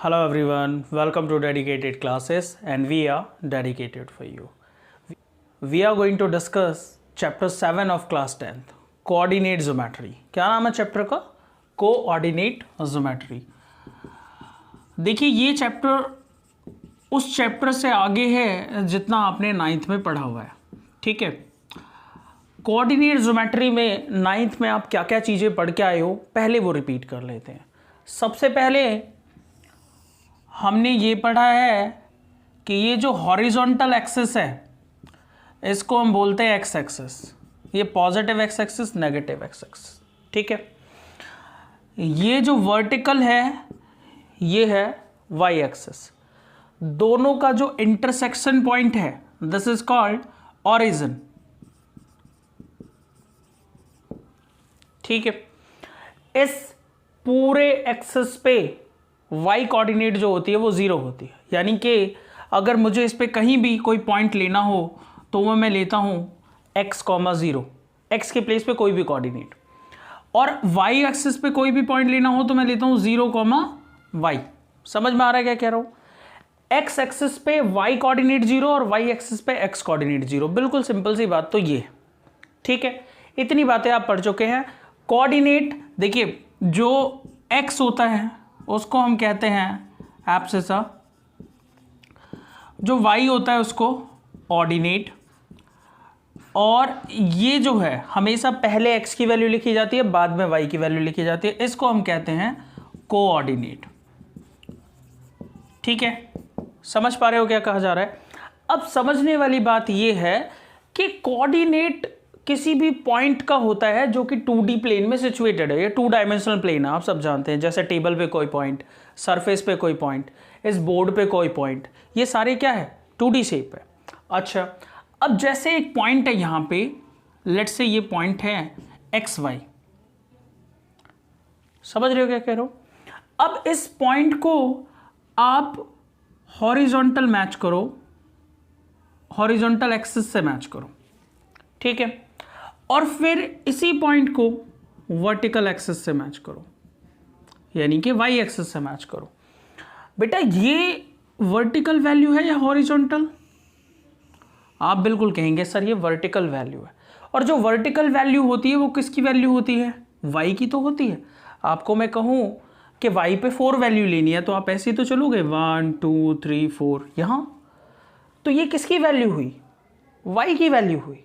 Hello everyone, welcome to dedicated classes and we are dedicated for you. We are going to discuss chapter 7 of class 10th, coordinate geometry. क्या नाम है chapter का? Coordinate geometry. देखिए ये chapter उस chapter से आगे है जितना आपने 9th में पढ़ा हुआ है. ठीक है, कोऑर्डिनेट ज्योमेट्री में 9th में आप क्या क्या चीज़ें पढ़ के आए हो पहले वो रिपीट कर लेते हैं. सबसे पहले हमने ये पढ़ा है कि ये जो हॉरिजॉन्टल एक्सिस है इसको हम बोलते हैं एक्स एक्सिस. ये positive x axis, negative x axis. ठीक है, ये जो वर्टिकल है ये है वाई एक्सिस. दोनों का जो इंटरसेक्शन पॉइंट है दिस इज कॉल्ड ऑरिजिन. ठीक है, इस पूरे एक्सिस पे y कोऑर्डिनेट जो होती है वो ज़ीरो होती है. यानी कि अगर मुझे इस पे कहीं भी कोई पॉइंट लेना हो तो वो मैं लेता हूँ x, 0, x के प्लेस पे कोई भी कोऑर्डिनेट, और y एक्सिस पे कोई भी पॉइंट लेना हो तो मैं लेता हूँ 0, y. समझ में आ रहा है क्या कह रहा हूँ? x एक्सिस पे y कोऑर्डिनेट 0 और y एक्सिस पे x कोऑर्डिनेट 0. बिल्कुल सिंपल सी बात तो ये. ठीक है, इतनी बातें आप पढ़ चुके हैं. कोऑर्डिनेट देखिए, जो x होता है उसको हम कहते हैं एब्सिसा, जो y होता है उसको ऑर्डिनेट, और ये जो है हमेशा पहले x की वैल्यू लिखी जाती है बाद में y की वैल्यू लिखी जाती है, इसको हम कहते हैं कोऑर्डिनेट. ठीक है, समझ पा रहे हो क्या कहा जा रहा है? अब समझने वाली बात ये है कि कोऑर्डिनेट किसी भी पॉइंट का होता है जो कि 2D प्लेन में सिचुएटेड है. ये 2 डायमेंशनल प्लेन है, आप सब जानते हैं. जैसे टेबल पे कोई पॉइंट, सरफेस पे कोई पॉइंट, इस बोर्ड पे कोई पॉइंट, ये सारे क्या है? 2D शेप है. अच्छा, अब जैसे एक पॉइंट है यहाँ पे, लेट्स से ये पॉइंट है XY. समझ रहे हो क्या कह रहा हूँ? अब इस पॉइंट को आप हॉरिजॉन्टल मैच करो, हॉरिजॉन्टल एक्सिस से मैच करो. ठीक है, और फिर इसी पॉइंट को वर्टिकल एक्सिस से मैच करो, यानी कि वाई एक्सिस से मैच करो. बेटा ये वर्टिकल वैल्यू है या हॉरिजॉन्टल? आप बिल्कुल कहेंगे सर ये वर्टिकल वैल्यू है. और जो वर्टिकल वैल्यू होती है वो किसकी वैल्यू होती है? वाई की तो होती है. आपको मैं कहूँ कि वाई पे 4 वैल्यू लेनी है तो आप ऐसे ही तो चलोगे 1 2 3 4 यहाँ, तो ये किसकी वैल्यू हुई? वाई की वैल्यू हुई.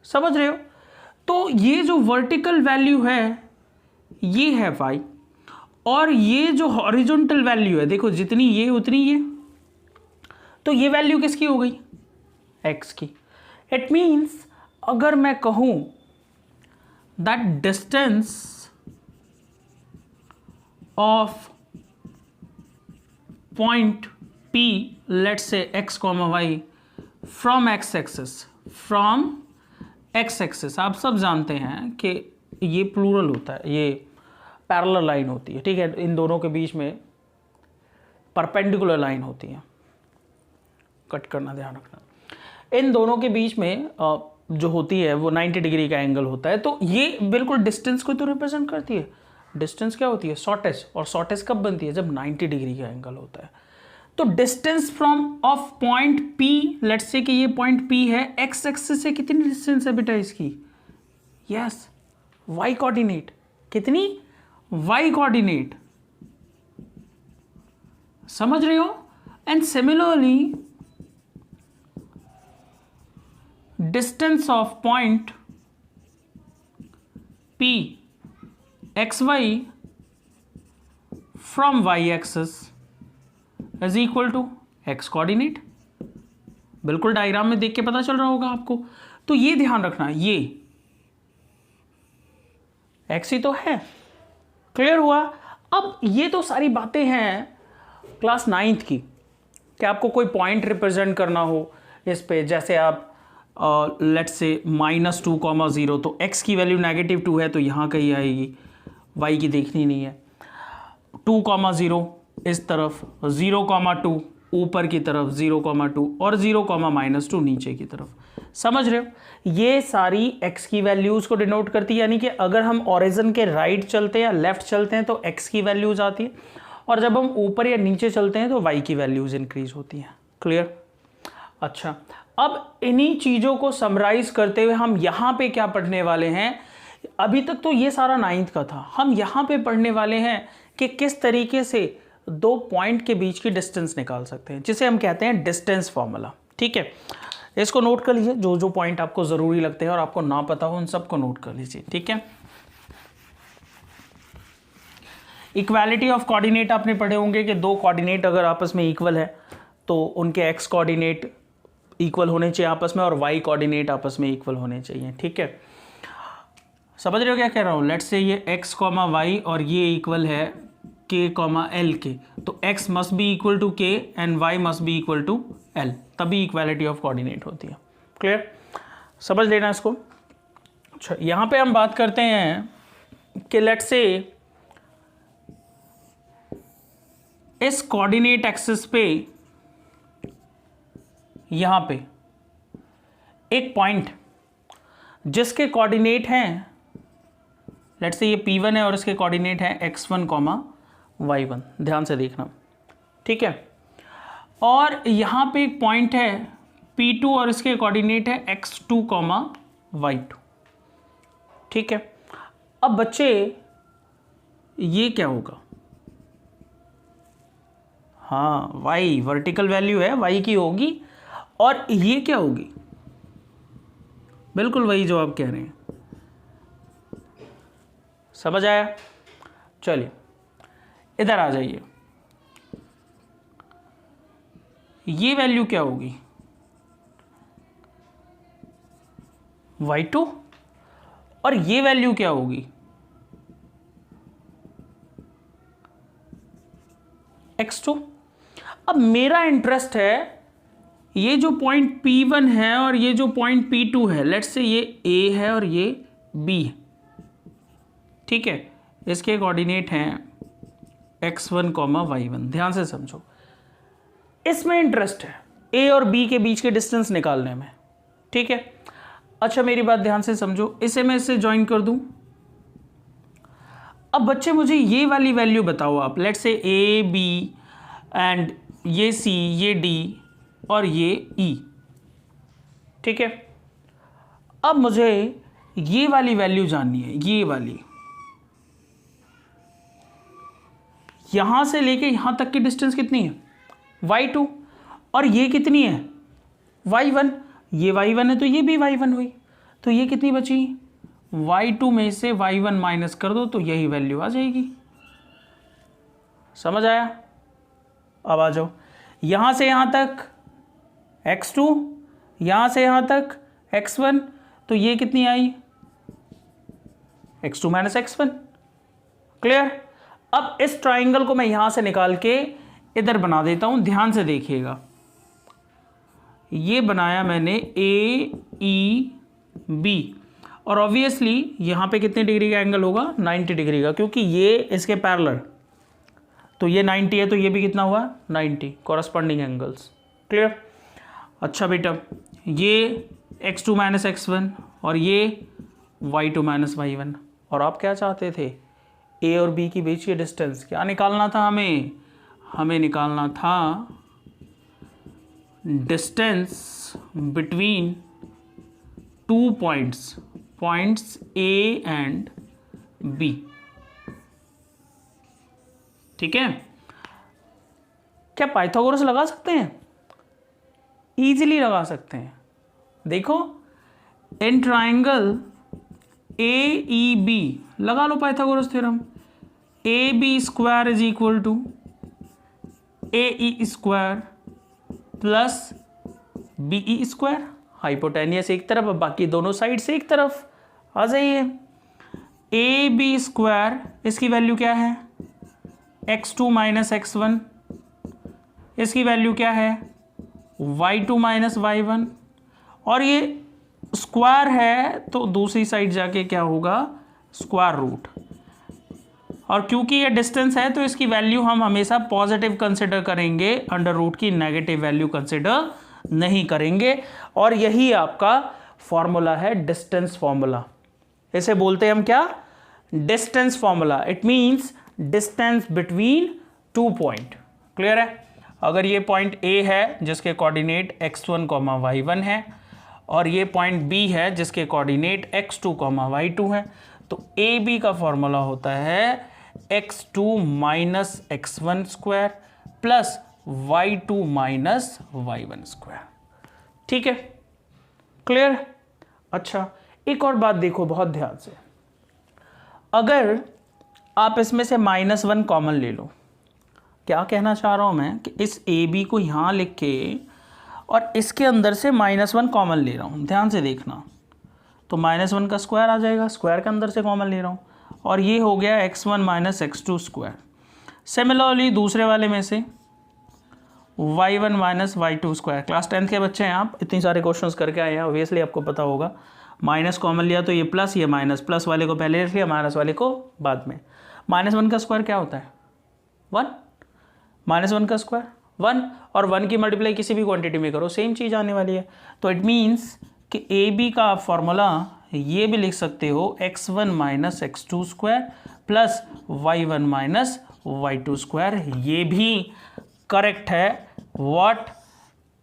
समझ रहे हो? तो ये जो वर्टिकल वैल्यू है ये है y, और ये जो हॉरिजॉन्टल वैल्यू है देखो जितनी ये उतनी ये, तो ये वैल्यू किसकी हो गई? x की. इट मीन्स अगर मैं कहूं that distance of point P, let's से x, y from x axis, from x axis, आप सब जानते हैं कि ये प्लूरल होता है, ये पैरेलल लाइन होती है. ठीक है, इन दोनों के बीच में परपेंडिकुलर लाइन होती है. कट करना ध्यान रखना. इन दोनों के बीच में जो होती है वो 90 डिग्री का एंगल होता है. तो ये बिल्कुल डिस्टेंस को तो रिप्रेजेंट करती है. डिस्टेंस क्या होती है? शॉर्टेज. और शॉर्टेज कब बनती है? जब 90 डिग्री का एंगल होता है. तो distance from of point P, let's say कि ये पॉइंट P है, x एक्सिस से कितनी डिस्टेंस है बेटा इसकी? Yes, y coordinate. कितनी? y coordinate. समझ रहे हो? And similarly distance of point P xy from y axis is equal to x coordinate. बिल्कुल डायग्राम में देख के पता चल रहा होगा आपको. तो ये ध्यान रखना, ये एक्स ही तो है. क्लियर हुआ? अब ये तो सारी बातें हैं क्लास 9th की कि आपको कोई पॉइंट रिप्रेजेंट करना हो इस पे. जैसे आप लेट्स से -2, 0, तो x की वैल्यू -2 है तो यहाँ कहीं आएगी, y की देखनी नहीं है. 2, 0 इस तरफ, 0, 2 ऊपर की तरफ, 0, 2 और 0, -2 नीचे की तरफ. समझ रहे हो? ये सारी x की वैल्यूज को डिनोट करती है. यानी कि अगर हम ओरिजिन के राइट चलते हैं या लेफ्ट चलते हैं तो x की वैल्यूज आती है, और जब हम ऊपर या नीचे चलते हैं तो y की वैल्यूज़ इंक्रीज होती हैं। क्लियर? अच्छा, अब इन्हीं चीज़ों को समराइज करते हुए हम यहाँ पे क्या पढ़ने वाले हैं, अभी तक तो ये सारा 9th का था, हम यहाँ पे पढ़ने वाले हैं कि किस तरीके से दो पॉइंट के बीच की डिस्टेंस निकाल सकते हैं, जिसे हम कहते हैं डिस्टेंस फॉर्मूला। ठीक है, इसको नोट कर लीजिए, जो जो पॉइंट आपको ज़रूरी लगते हैं और आपको ना पता हो उन सबको नोट कर लीजिए। ठीक है, इक्वालिटी ऑफ कोऑर्डिनेट आपने पढ़े होंगे कि दो कोऑर्डिनेट अगर आपस में इक्वल है तो उनके एक्स कोऑर्डिनेट इक्वल होने चाहिए आपस में और वाई कोऑर्डिनेट आपस में इक्वल होने चाहिए। ठीक है, समझ रहे हो क्या कह रहा हूँ? लेट्स से ये x कॉमा वाई और ये इक्वल है k कॉमा एल के, तो x must be equal to k and y must be equal to l, तभी इक्वालिटी ऑफ कोऑर्डिनेट होती है। क्लियर? समझ लेना इसको। अच्छा, यहाँ पे हम बात करते हैं कि लेट्स से इस कोऑर्डिनेट एक्सिस पे यहाँ पे एक पॉइंट जिसके कोऑर्डिनेट हैं, लेट्स से ये P1 है और इसके कोऑर्डिनेट है x1, y1, ध्यान से देखना। ठीक है, और यहाँ पे एक पॉइंट है P2 और इसके कोऑर्डिनेट है x2, y2। ठीक है, अब बच्चे ये क्या होगा? हाँ, y वर्टिकल वैल्यू है, y की होगी, और ये क्या होगी? बिल्कुल वही जो आप कह रहे हैं। समझ आया? चलिए इधर आ जाइए, ये वैल्यू क्या होगी? y2, और ये वैल्यू क्या होगी? x2। अब मेरा इंटरेस्ट है ये जो पॉइंट P1 है और ये जो पॉइंट P2 है, लेट्स से ये A है और ये B है। ठीक है, इसके कोऑर्डिनेट हैं x1, y1, ध्यान से समझो, इसमें इंटरेस्ट है A और B के बीच के डिस्टेंस निकालने में। ठीक है, अच्छा मेरी बात ध्यान से समझो, इसे मैं इससे ज्वाइन कर दूं। अब बच्चे मुझे ये वाली वैल्यू बताओ आप, let's say A, B and ये C, ये D और ये E। ठीक है, अब मुझे ये वाली वैल्यू जाननी है, ये वाली, यहां से लेके यहां तक की डिस्टेंस कितनी है? y2, और ये कितनी है? y1। ये y1 है तो ये भी y1 हुई, तो ये कितनी बची? y2 में से y1 माइनस कर दो तो यही वैल्यू आ जाएगी। समझ आया? अब आ जाओ, यहां से यहां तक x2, यहां से यहां तक x1, तो ये कितनी आई? x2 minus x1। क्लियर? अब इस ट्राइंगल को मैं यहां से निकाल के इधर बना देता हूं, ध्यान से देखिएगा। ये बनाया मैंने AEB, और ऑब्वियसली यहां पे कितने डिग्री का एंगल होगा? 90 डिग्री का, क्योंकि ये इसके पैरेलल, तो ये 90 है तो ये भी कितना हुआ? 90, कॉरस्पॉन्डिंग एंगल्स। क्लियर? अच्छा बेटा, ये x2 माइनस x1 और ये y2 माइनस y1, और आप क्या चाहते थे? A और B के बीच की डिस्टेंस क्या निकालना था हमें? हमें निकालना था distance between two points A and B। ठीक है, क्या पाइथागोरस लगा सकते हैं? इजीली लगा सकते हैं। देखो, इन ट्राइंगल AEB लगा लो Pythagoras theorem. AB square is equal to AE square plus BE square, hypotenuse एक तरफ, बाकी दोनों साइड से एक तरफ आ जाइए। AB स्क्वायर, इसकी वैल्यू क्या है? x2 माइनस x1, इसकी वैल्यू क्या है? y2 माइनस y1, और ये स्क्वायर है तो दूसरी साइड जाके क्या होगा? स्क्वायर रूट, और क्योंकि ये डिस्टेंस है तो इसकी वैल्यू हम हमेशा पॉजिटिव कंसिडर करेंगे, अंडर रूट की नेगेटिव वैल्यू कंसिडर नहीं करेंगे, और यही आपका फॉर्मूला है डिस्टेंस फॉर्मूला। इसे बोलते हैं हम क्या? Distance formula. It means distance between 2 point. Clear है? अगर ये पॉइंट A है जिसके कोऑर्डिनेट x1, y1 है और ये पॉइंट B है जिसके कोऑर्डिनेट x2, y2 है, तो AB का फॉर्मूला होता है x2 minus x1 square plus y2 minus y1 square. ठीक है? क्लियर? अच्छा, एक और बात देखो बहुत ध्यान से, अगर आप इसमें से -1 कॉमन ले लो, क्या कहना चाह रहा हूं मैं कि इस AB को यहां लिख के और इसके अंदर से -1 कॉमन ले रहा हूं, ध्यान से देखना, तो -1 का स्क्वायर आ जाएगा, स्क्वायर के अंदर से कॉमन ले रहा हूं और ये हो गया x1 minus x2 square. Similarly दूसरे वाले में से y1 minus y2 square. Class 10th के बच्चे हैं आप, इतनी सारे क्वेश्चंस करके आए हैं, ऑब्वियसली आपको पता होगा। माइनस कॉमन लिया तो ये प्लस, ये माइनस, प्लस वाले को पहले लिख लिया, माइनस वाले को बाद में। -1 का स्क्वायर क्या होता है? 1। -1 का स्क्वायर 1 और 1 की मल्टीप्लाई किसी भी क्वांटिटी में करो सेम चीज़ आने वाली है। तो इट मीन्स कि AB का आप फॉर्मूला ये भी लिख सकते हो x1 minus x2 square plus y1 minus y2 square. ये भी करेक्ट है। What?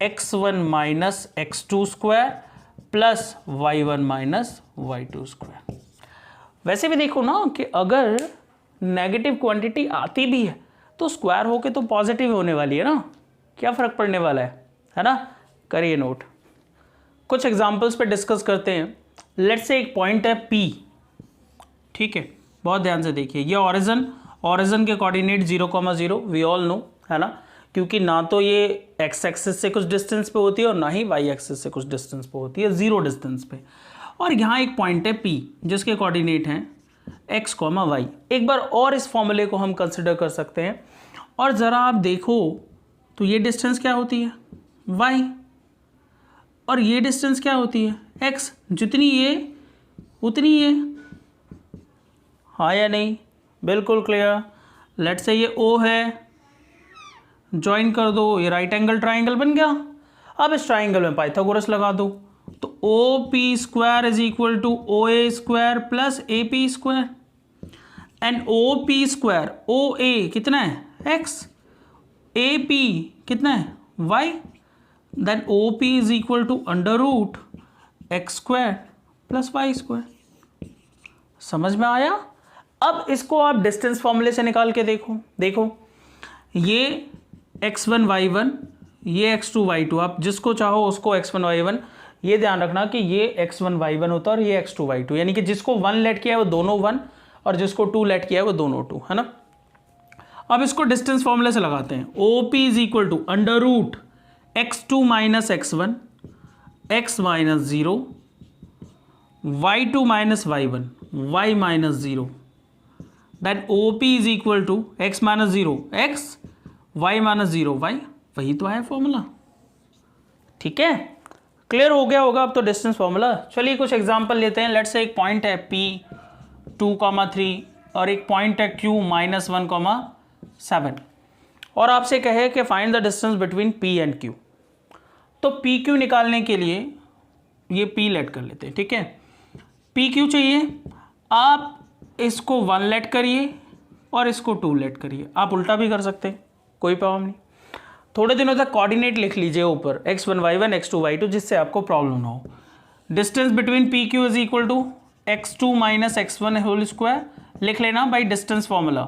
x1 minus x2 square plus y1 minus y2 square. वैसे भी देखो ना कि अगर नेगेटिव क्वांटिटी आती भी है तो स्क्वायर होके तो पॉजिटिव होने वाली है ना, क्या फ़र्क पड़ने वाला है ना? करिए नोट। कुछ एग्जांपल्स पे डिस्कस करते हैं। लेट्स से एक पॉइंट है P, ठीक है, बहुत ध्यान से देखिए। ये ओरिजिन के कोऑर्डिनेट 0,0 वी ऑल नो, है ना, क्योंकि ना तो ये x एक्सिस से कुछ डिस्टेंस पे होती है और ना ही y एक्सिस से कुछ डिस्टेंस पे होती है, 0 डिस्टेंस पे। और यहाँ एक पॉइंट है P जिसके कोऑर्डिनेट हैं x, y। एक बार और इस फॉर्मूले को हम कंसिडर कर सकते हैं और ज़रा आप देखो तो ये डिस्टेंस क्या होती है? y, और ये डिस्टेंस क्या होती है? x। जितनी ये उतनी ये, हाँ या नहीं? बिल्कुल क्लियर। लेट्स से ये O है, ज्वाइन कर दो, ये राइट एंगल ट्राइंगल बन गया। अब इस ट्राइंगल में पाइथागोरस लगा दो, तो OP square is equal to OA square plus AP square and OP square OA कितना है? x, AP कितना है? y, then OP is equal to under root x square plus y square. समझ में आया? अब इसको आप डिस्टेंस फॉर्मूले से निकाल के देखो ये x1 y1, ये x2 y2, आप जिसको चाहो उसको x1 y1, ये ध्यान रखना कि ये x1 y1 होता है और ये x2 y2, यानी कि जिसको 1 लेट किया है वो दोनों 1 और जिसको 2 लेट किया है वो दोनों 2, है ना। अब इसको डिस्टेंस फॉर्मूले से लगाते हैं। OP is equal to under root x2 minus x1 x minus 0 y2 minus y1 y minus 0, then OP is equal to x minus 0 x y minus 0 y। वही तो है फॉर्मूला, ठीक है? क्लियर हो गया होगा अब तो डिस्टेंस फॉर्मूला। चलिए कुछ एग्जांपल लेते हैं। लेट्स से एक पॉइंट है P 2,3 और एक पॉइंट है Q -1,7 और आपसे कहे कि find the distance between P and Q। तो PQ निकालने के लिए ये P लेट कर लेते हैं, ठीक है? PQ चाहिए, आप इसको 1 लेट करिए और इसको 2 लेट करिए। आप उल्टा भी कर सकते हैं, कोई प्रॉब्लम नहीं। थोड़े दिनों तक कोऑर्डिनेट लिख लीजिए ऊपर x1 y1 x2 y2, जिससे आपको प्रॉब्लम ना हो। Distance between PQ is equal to x2 minus x1 whole square लिख लेना बाई डिस्टेंस फॉर्मूला,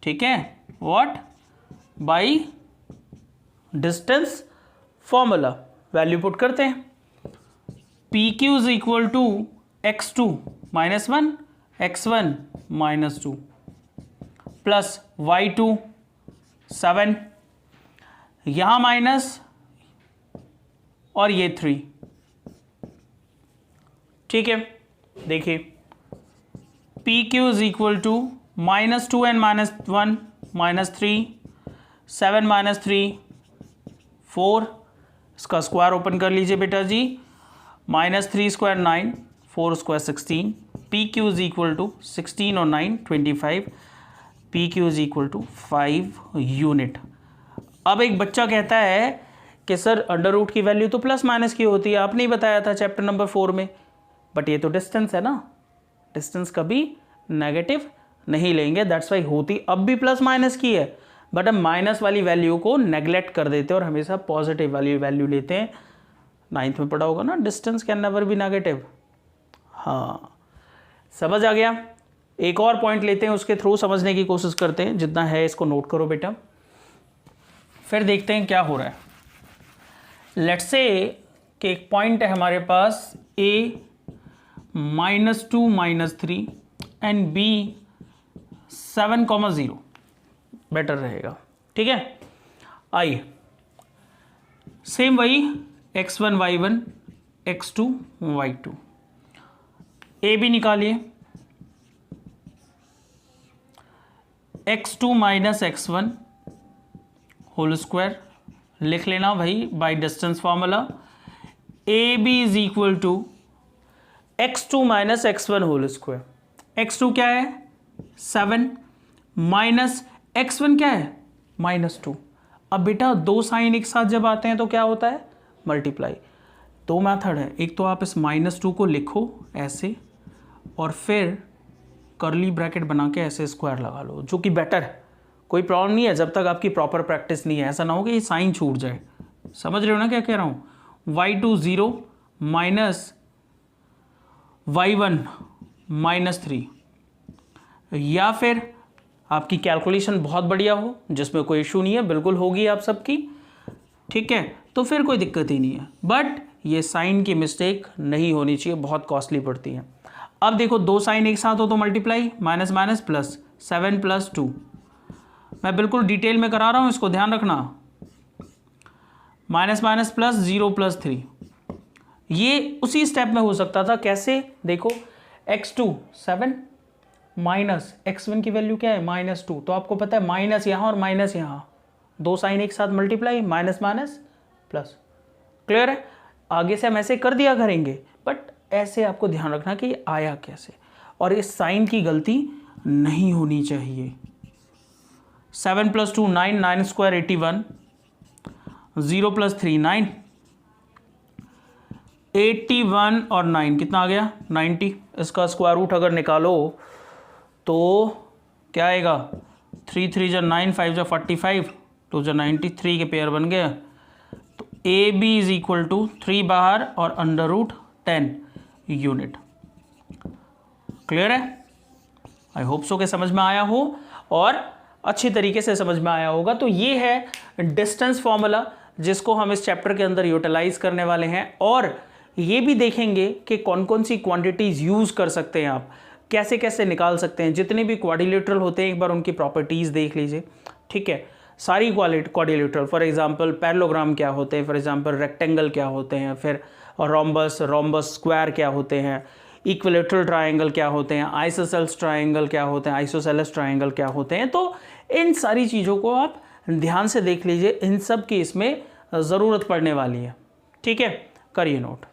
ठीक है? What? By distance formula value put करते हैं। PQ is equal to x2 minus 1 x1 minus 2 plus y2 7, यहां minus और ये 3, ठीक है? देखिए PQ is equal to -2 and -1 -3 7 -3 4, इसका स्क्वायर ओपन कर लीजिए बेटा जी, -3 square 9 4 square 16, PQ is equal to 16 और 9 25, PQ is equal to 5 unit. अब एक बच्चा कहता है कि सर अंडर रूट की वैल्यू तो प्लस माइनस की होती है, आपने ही बताया था चैप्टर नंबर 4 में, बट ये तो डिस्टेंस है ना, डिस्टेंस कभी नेगेटिव नहीं लेंगे, दैट्स वाई होती अब भी प्लस माइनस की है, बट हम माइनस वाली वैल्यू को नेग्लेक्ट कर देते हैं और हमेशा पॉजिटिव वाली वैल्यू लेते हैं। 9th में पढ़ा होगा ना, distance can never be negative. हाँ, समझ आ गया। एक और पॉइंट लेते हैं, उसके थ्रू समझने की कोशिश करते हैं, जितना है इसको नोट करो बेटा, फिर देखते हैं क्या हो रहा है। लेट्स से कि एक पॉइंट है हमारे पास a -2 -3 एंड b 7,0 बेटर रहेगा, ठीक है। आइए सेम वही x1 y1 x2 y2 a भी निकालिए, x2 - x1 होल स्क्वायर लिख लेना भाई by distance formula. A B is equal to x2 - x1 whole square. x2 क्या है 7 माइनस x1 क्या है -2। अब बेटा दो साइन एक साथ जब आते हैं तो क्या होता है मल्टीप्लाई। दो मेथड है, एक तो आप इस -2 को लिखो ऐसे और फिर कर्ली ब्रैकेट बना के ऐसे स्क्वायर लगा लो, जो कि बेटर है, कोई प्रॉब्लम नहीं है जब तक आपकी प्रॉपर प्रैक्टिस नहीं है। ऐसा ना हो कि ये साइन छूट जाए। समझ रहे हो ना क्या कह रहा हूँ। y2 0 माइनस y1 -3, या फिर आपकी कैलकुलेशन बहुत बढ़िया हो जिसमें कोई इशू नहीं है, बिल्कुल होगी आप सबकी, ठीक है, तो फिर कोई दिक्कत ही नहीं है। बट ये साइन की मिस्टेक नहीं होनी चाहिए, बहुत कॉस्टली पड़ती है। अब देखो दो साइन एक साथ हो तो मल्टीप्लाई, माइनस माइनस प्लस, 7 + 2। मैं बिल्कुल डिटेल में करा रहा हूँ, इसको ध्यान रखना। माइनस माइनस प्लस 0 + 3, ये उसी स्टेप में हो सकता था। कैसे देखो, x2 7 माइनस x1 की वैल्यू क्या है -2, तो आपको पता है माइनस यहाँ और माइनस यहाँ, दो साइन एक साथ multiply, minus minus plus. Clear है। आगे से हम ऐसे कर दिया करेंगे, बट ऐसे आपको ध्यान रखना कि आया कैसे, और इस साइन की गलती नहीं होनी चाहिए। 7 + 2 9, 9 स्क्वायर 81, 0 + 3 9, 81 और 9 कितना आ गया 90। इसका स्क्वायर रूट अगर निकालो तो क्या आएगा, 3 3 × 9, 5 × 45, 2 × 93 के पेयर बन गया। तो A B is equal to 3 बाहर और √10 यूनिट। क्लियर है। आई होप सो कि समझ में आया हो और अच्छी तरीके से समझ में आया होगा। तो ये है डिस्टेंस फॉर्मूला जिसको हम इस चैप्टर के अंदर यूटिलाइज करने वाले हैं, और ये भी देखेंगे कि कौन कौन सी क्वांटिटीज़ यूज़ कर सकते हैं, आप कैसे कैसे निकाल सकते हैं। जितने भी क्वाड्रिलेटरल होते हैं एक बार उनकी प्रॉपर्टीज़ देख लीजिए, ठीक है। सारी क्वाड्रिलेटरल, फॉर एग्जांपल पैरेललोग्राम क्या होते हैं, फॉर एग्जांपल रेक्टेंगल क्या होते हैं, फिर रोम्बस स्क्वायर क्या होते हैं, इक्विलेटरल ट्रायंगल क्या होते हैं, आइसोसेलेस ट्रायंगल क्या होते हैं, आइसोसेलेस ट्रायंगल क्या होते हैं। तो इन सारी चीज़ों को आप ध्यान से देख लीजिए, इन सब की इसमें ज़रूरत पड़ने वाली है, ठीक है। करिए नोट।